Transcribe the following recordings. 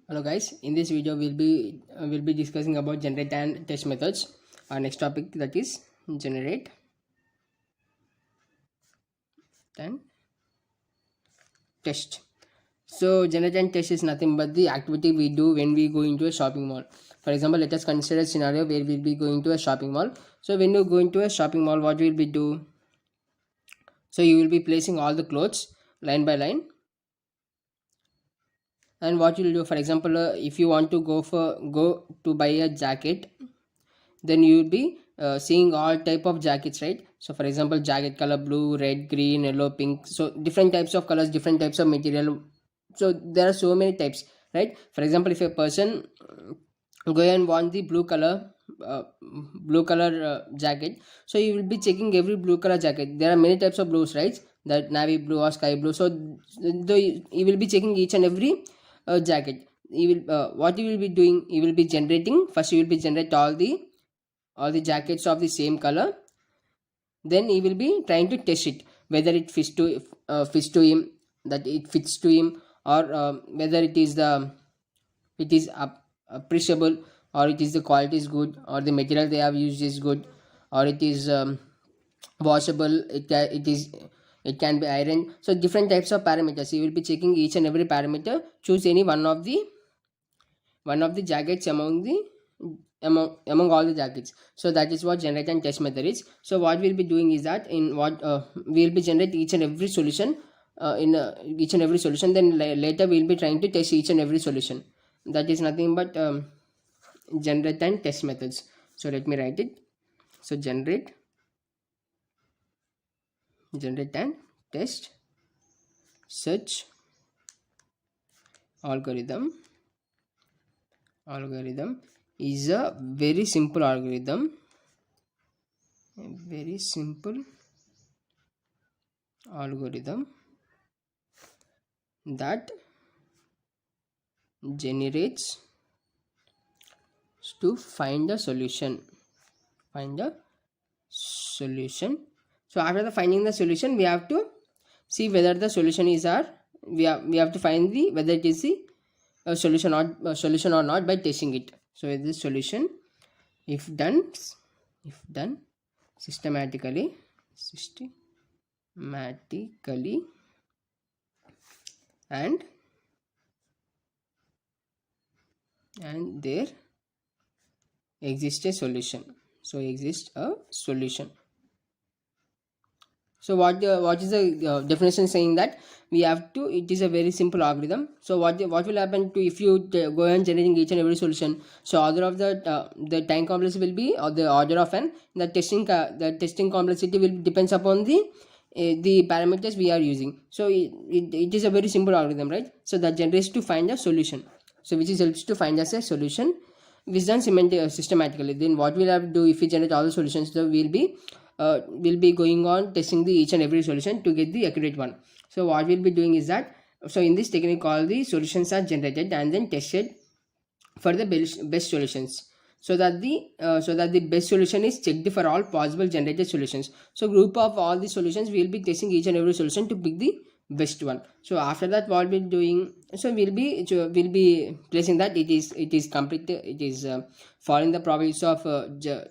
Hello guys, in this video we'll be discussing about generate and test methods. Our next topic, that is generate and test. So generate and test is nothing but the activity we do when we go into a shopping mall. For example, let us consider a scenario where we'll be going to a shopping mall. So when you go into a shopping mall, what will be do? So you will be placing all the clothes line by line, and what you will do, for example, if you want to go to buy a jacket, then you will be seeing all type of jackets, right? So for example, jacket color blue, red, green, yellow, pink, so different types of colors, different types of material. So there are so many types, right? For example, if a person go and want the blue color jacket, so you will be checking every blue color jacket. There are many types of blues, right? That navy blue or sky blue. So you will be checking each and every jacket. You will what you will be doing, you will be generating first, you will be generate all the jackets of the same color. Then he will be trying to test it whether it fits to him, that it fits to him, or whether it is appreciable, or it is the quality is good, or the material they have used is good, or it is washable, it can be ironed. So different types of parameters, you will be checking each and every parameter, choose any one of the jackets among all the jackets. So that is what generate and test method is. So what we'll be doing is that in what we'll be generate each and every solution, in each and every solution, then later we'll be trying to test each and every solution. That is nothing but generate and test methods. So let me write it. So generate and test search algorithm is a very simple algorithm, that generates to find the solution. So after the finding the solution, we have to see whether the solution is our, we have to find the whether it is the solution or not by testing it. So is this solution, if done systematically and there exists a solution. So what is the definition saying that we have to, it is a very simple algorithm. So what will happen to if you go and generating each and every solution? So order of the time complexity will be, or the order of n, the testing complexity will depends upon the parameters we are using. So it is a very simple algorithm, right? So that generates to find a solution, so which is helps to find us a solution, which done systematically. Then what we'll have to do, if we generate all the solutions, so we'll be going on testing the each and every solution to get the accurate one. So what we'll be doing is that, so in this technique, all the solutions are generated and then tested for the best solutions, so that the best solution is checked for all possible generated solutions. So group of all the solutions, we will be testing each and every solution to pick the best one. So after that, what we'll be doing, so we'll be placing that it is complete, it is following the properties of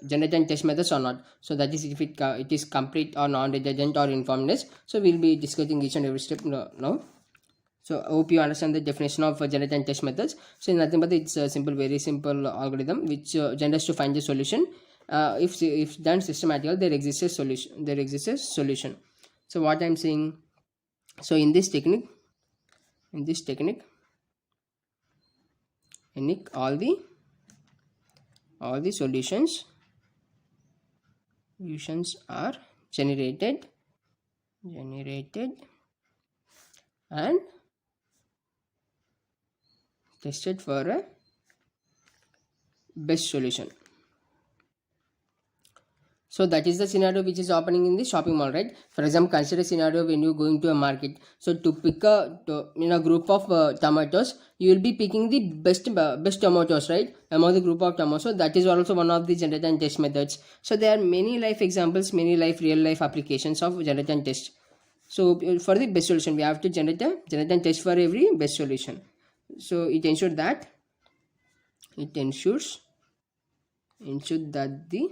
generate and test methods or not. So that is if it is complete or non-redundant or informedness. So we'll be discussing each and every step now. So I hope you understand the definition of generate and test methods. So nothing but it's a very simple algorithm which generates to find the solution. If done systematically, there exists a solution. So what I'm saying, so in this technique, all the solutions are generated and tested for a best solution. So that is the scenario which is happening in the shopping mall, right? For example, consider a scenario when you go into a market. So to pick in a group of tomatoes, you will be picking the best tomatoes, right, among the group of tomatoes. So that is also one of the generate and test methods. So there are many life examples, real life applications of generate and test. So for the best solution, we have to generate and test for every best solution. So it ensures that the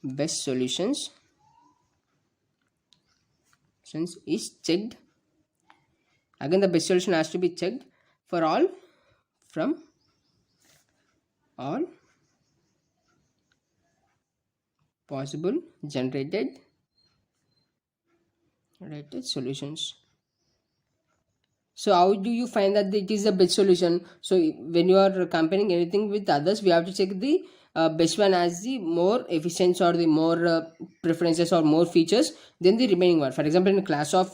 best solutions since is checked. Again, the best solution has to be checked for all from all possible generated solutions. So how do you find that it is the best solution? So when you are comparing anything with others, we have to check the best one as the more efficient or the more preferences or more features than the remaining one. For example, in a class of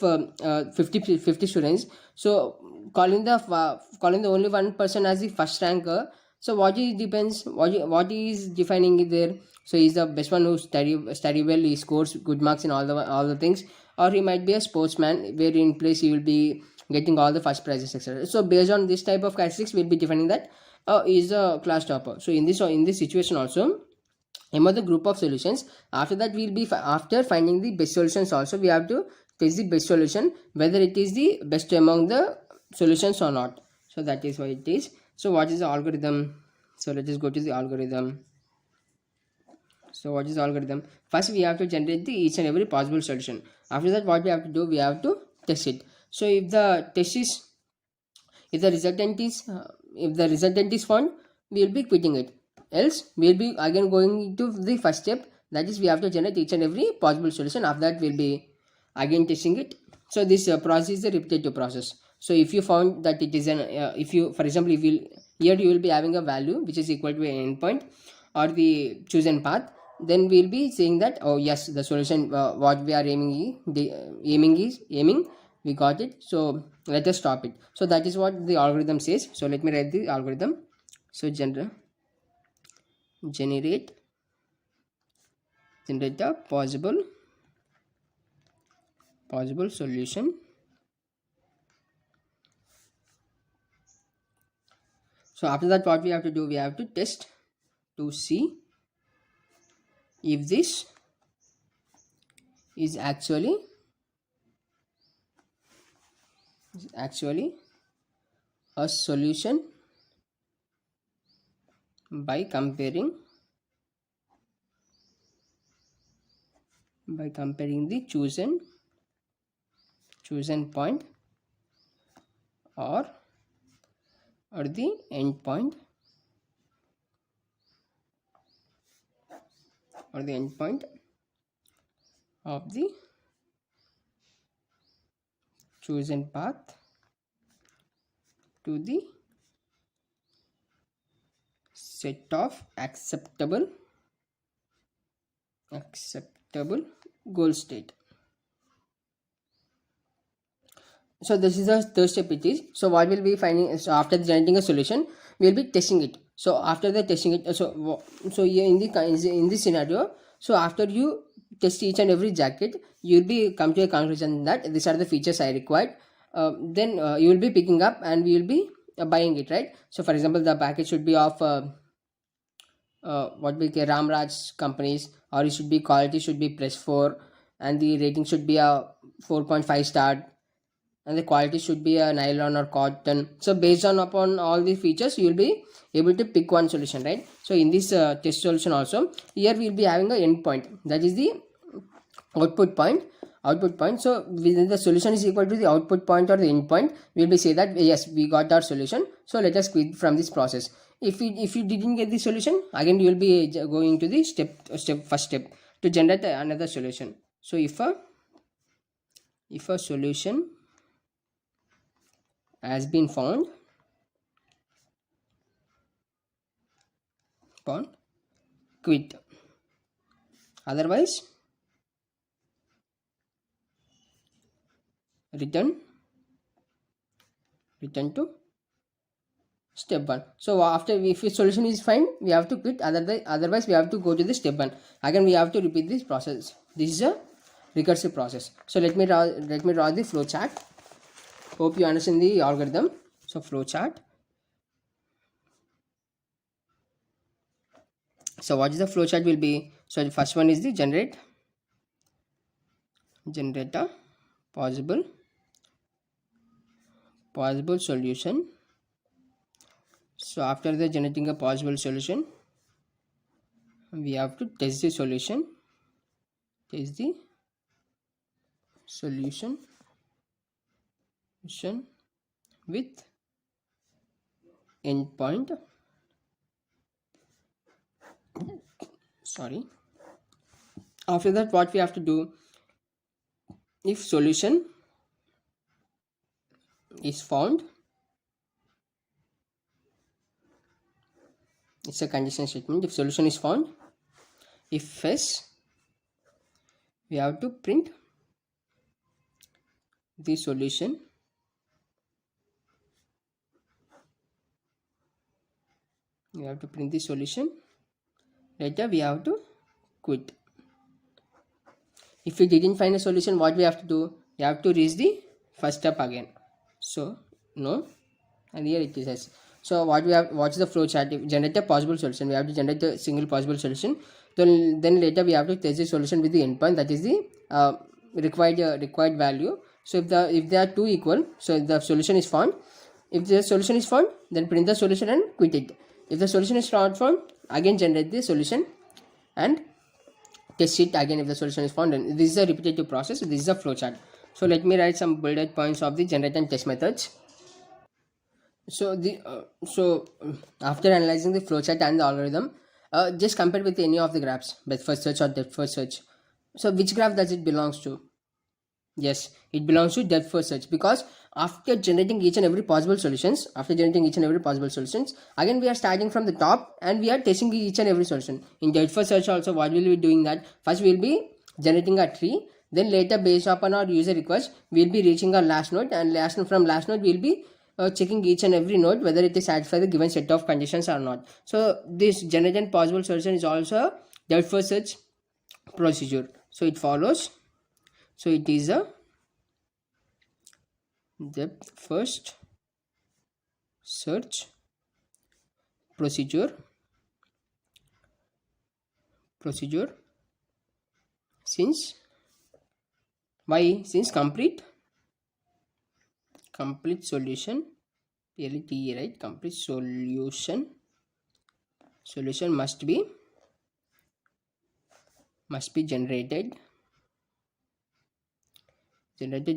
50 students, so calling the only one person as the first ranker. So what is depends what is defining it there. So he's the best one who study well, he scores good marks in all the things, or he might be a sportsman where in place he will be getting all the first prizes, etc. So based on this type of characteristics, we'll be defining that is a class topper. So in this situation also, among the group of solutions, after that we'll be after finding the best solutions also, we have to test the best solution whether it is the best among the solutions or not. So that is why it is. So what is the algorithm? So let us go to the algorithm. So what is the algorithm? First we have to generate the each and every possible solution. After that, what we have to do, we have to test it. So if the resultant is found, we will be quitting it. Else we will be again going to the first step, that is we have to generate each and every possible solution. After that we'll be again testing it. So this process is a repetitive process. So if you found that it is an if you, for example, if you here you will be having a value which is equal to an endpoint or the chosen path, then we'll be saying that, oh yes, the solution what we are aiming, we got it. So let us stop it. So that is what the algorithm says. So let me write the algorithm. So generate a possible solution. So after that, what we have to do, we have to test to see if this is actually a solution by comparing the chosen point or the endpoint of the chosen path to the set of acceptable goal state. So this is the third step it is. So what will be finding, so after generating a solution, we will be testing it. So after the testing it, so here in this scenario, so after you test each and every jacket, you will be come to a conclusion that these are the features I required. Then you will be picking up and we will be buying it, right? So for example, the package should be of what we call Ramraj companies, or it should be quality should be press 4, and the rating should be a 4.5 star, and the quality should be a nylon or cotton. So based on upon all the features, you will be able to pick one solution, right? So in this test solution also, here we will be having a endpoint, that is the output point. So within the solution is equal to the output point or the endpoint, we will be say that yes, we got our solution. So let us quit from this process. If you didn't get the solution, again you will be going to the first step to generate another solution. So if a solution has been found, quit. Otherwise, return to step 1. So after, if a solution is fine, we have to quit. Otherwise we have to go to the step 1. Again we have to repeat this process. This is a recursive process. So let me draw the flow chart. Hope you understand the algorithm. So flow chart. So what is the flow chart will be? So the first one is the generate a possible possible solution. So after the generating a possible solution, we have to test the solution. Test the solution with endpoint. Sorry. After that, what we have to do, if solution is found, it's a conditional statement. If solution is found, if yes, we have to print the solution. We have to print the solution. Later we have to quit. If we didn't find a solution, what we have to do, we have to reach the first step again. So no, and here it is. So what's the flow chart? If generate a possible solution, we have to generate a single possible solution. Then later we have to test the solution with the endpoint, that is the required value. So if they are two equal, so the solution is found. If the solution is found, then print the solution and quit it. If the solution is not found, again generate the solution and test it again if the solution is found. And this is a repetitive process. This is a flowchart. So let me write some bullet points of the generate and test methods. So after analyzing the flowchart and the algorithm, just compare with any of the graphs, breadth first search or depth first search. So which graph does it belongs to? Yes, it belongs to depth first search, because after generating each and every possible solutions, again we are starting from the top and we are testing each and every solution. In depth first search also, what will we be doing that? First we will be generating a tree, then later based upon our user request, we will be reaching our last node, and from last node we will be checking each and every node whether it is satisfy the given set of conditions or not. So this generating possible solution is also a depth first search procedure. So it follows. So it is a depth first search procedure since complete solution, PLT, right? Complete solution must be generated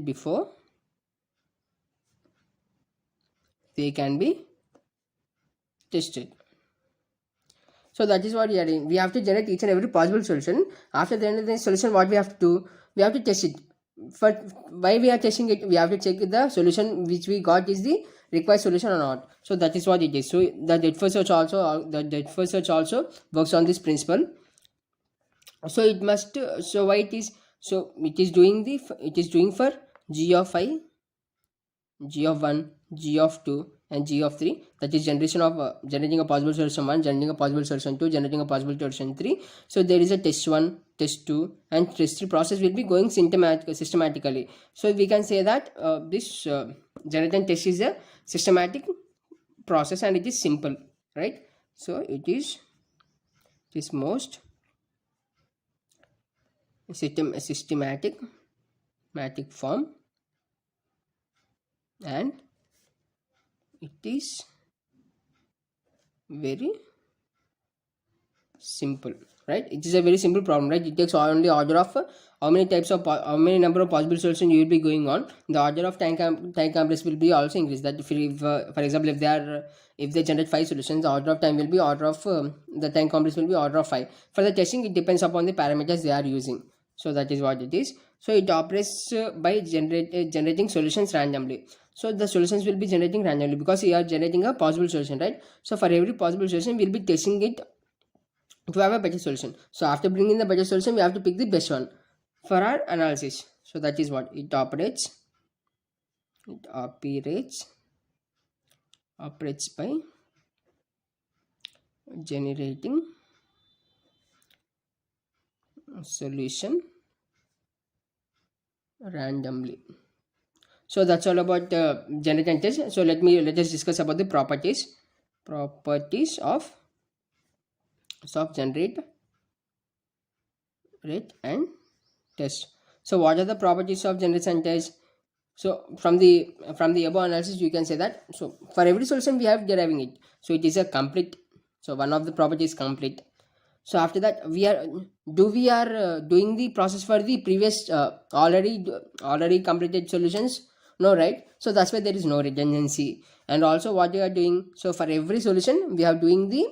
before they can be tested. So that is what we are doing. We have to generate each and every possible solution. After the end of the solution, what we have to do, we have to test it. For why we are testing it, we have to check if the solution which we got is the required solution or not. So that is what it is. So the depth first search also works on this principle. So it must. So why it is? So it is doing for g of I, g of 1, g of 2 and g of 3, that is generating a possible solution 1, generating a possible solution 2, generating a possible solution 3. So there is a test 1, test 2 and test 3 process will be going systematically. So we can say that this generate and test is a systematic process and it is simple, right? So it is most systematic form, and it is very simple, right? It is a very simple problem, right? It takes only order of how many number of possible solutions you will be going on. The order of time compressed will be also increased. That if for example, if they generate 5 solutions, the order of time will be order of the time compressed will be order of 5. For the testing, it depends upon the parameters they are using. So that is what it is. So it operates by generating solutions randomly. So the solutions will be generating randomly because we are generating a possible solution, right? So for every possible solution, we'll be testing it to have a better solution. So after bringing the better solution, we have to pick the best one for our analysis. So that is what it operates. It operates by generating a solution randomly. So that's all about generate and test. So let us discuss about the properties of generate, rate and test. So what are the properties of generate and test? So from the above analysis you can say that, so for every solution we have deriving it, so it is a complete. So one of the property is complete. So after that we are doing the process for the previous already completed solutions, no, right? So that's why there is no redundancy. And also what we are doing, so for every solution we are doing the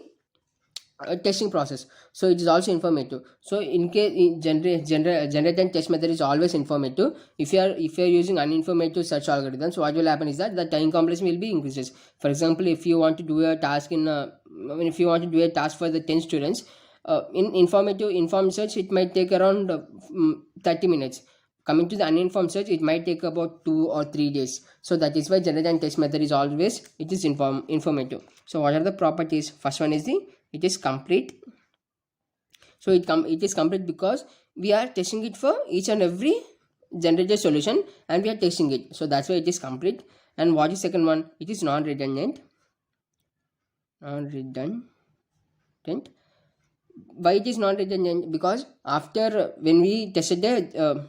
testing process, so it is also informative. So in case generate and test method is always informative. If you are using uninformative search algorithm, so what will happen is that the time complexity will be increases. For example, if you want to do a task if you want to do a task for the 10 students, in informed search it might take around 30 minutes. Coming to the uninformed search, it might take about 2 or 3 days. So that is why generate and test method is always, it is informative. So what are the properties? First one is it is complete. So it is complete because we are testing it for each and every generated solution and we are testing it, so that's why it is complete. And what is second one? It is non-redundant. Why it is non-redundant? Because after when we tested the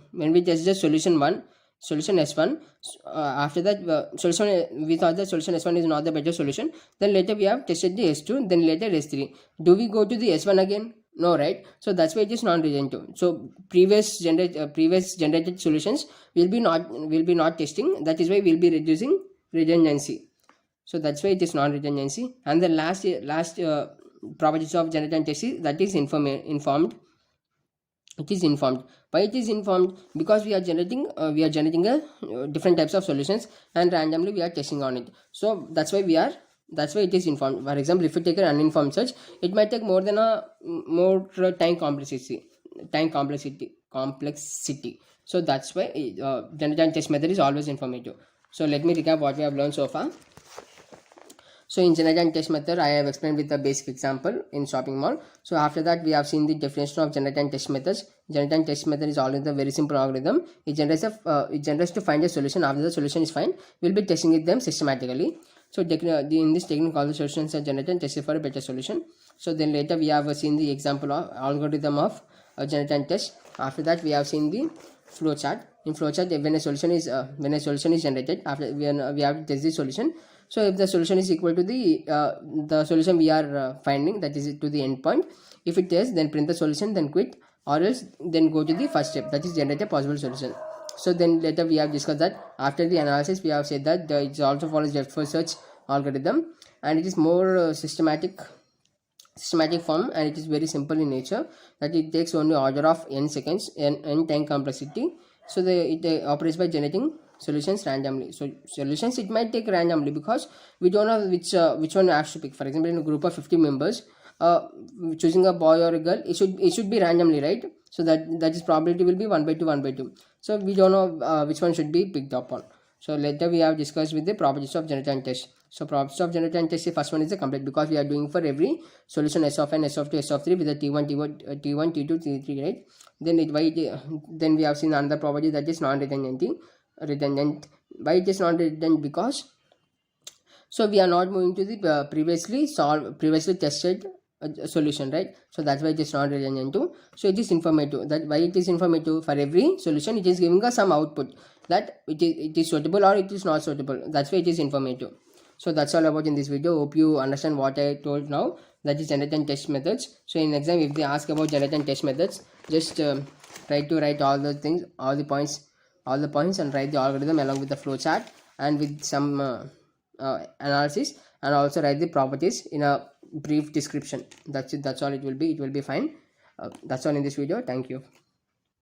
solution S1, after that solution, we thought the solution S1 is not the better solution, then later we have tested the S2, then later S3. Do we go to the S1 again? No, right? So that's why it is non-redundant. So previous generated solutions will be not testing, that is why we'll be reducing redundancy. So that's why it is non-redundancy. And the last properties of generate and test is that is informed. It is informed. Why it is informed? Because we are generating a different types of solutions and randomly we are testing on it. So that's why it is informed. For example, if you take an uninformed search, it might take more time complexity. So that's why generate and test method is always informative. So let me recap what we have learned so far. So in generate and test method, I have explained with a basic example in shopping mall. So after that, we have seen the definition of generate and test methods. Generate and test method is always a very simple algorithm. It generates to find a solution. After the solution is found, we'll be testing it them systematically. So in this technique, all the solutions are generated and tested for a better solution. So then later we have seen the example of algorithm of generate and test. After that, we have seen the flow chart. In flow chart, when a solution is generated, after we have to test the solution. So if the solution is equal to the solution we are finding, that is to the endpoint, if it is, then print the solution, then quit, or else then go to the first step, that is generate a possible solution. So then later we have discussed that after the analysis we have said that it also follows depth first search algorithm, and it is more systematic form, and it is very simple in nature, that it takes only order of n seconds and n time complexity. So it operates by generating solutions randomly. So solutions it might take randomly because we don't know which one has to pick. For example, in a group of 50 members, choosing a boy or a girl, it should be randomly, right? So that is probability will be 1/2. So we don't know which one should be picked up on. So later we have discussed with the properties of generate and test. So properties of generate and test, the first one is the complete, because we are doing for every solution S of n, S of 2, S of 3 with the T1, T2, T3, right? Then we have seen another property, that is non-redundant. Why it is not redundant? Because so we are not moving to the previously tested solution, right? So that's why it is not redundant too. So it is informative. That why it is informative? For every solution it is giving us some output, that it is suitable or it is not suitable. That's why it is informative. So that's all about in this video. Hope you understand what I told now, that is generate and test methods. So in exam, if they ask about generate and test methods, just try to write all the things, all the points, and write the algorithm along with the flow chart and with some analysis, and also write the properties in a brief description. That's it. That's all it will be. It will be fine. That's all in this video. Thank you.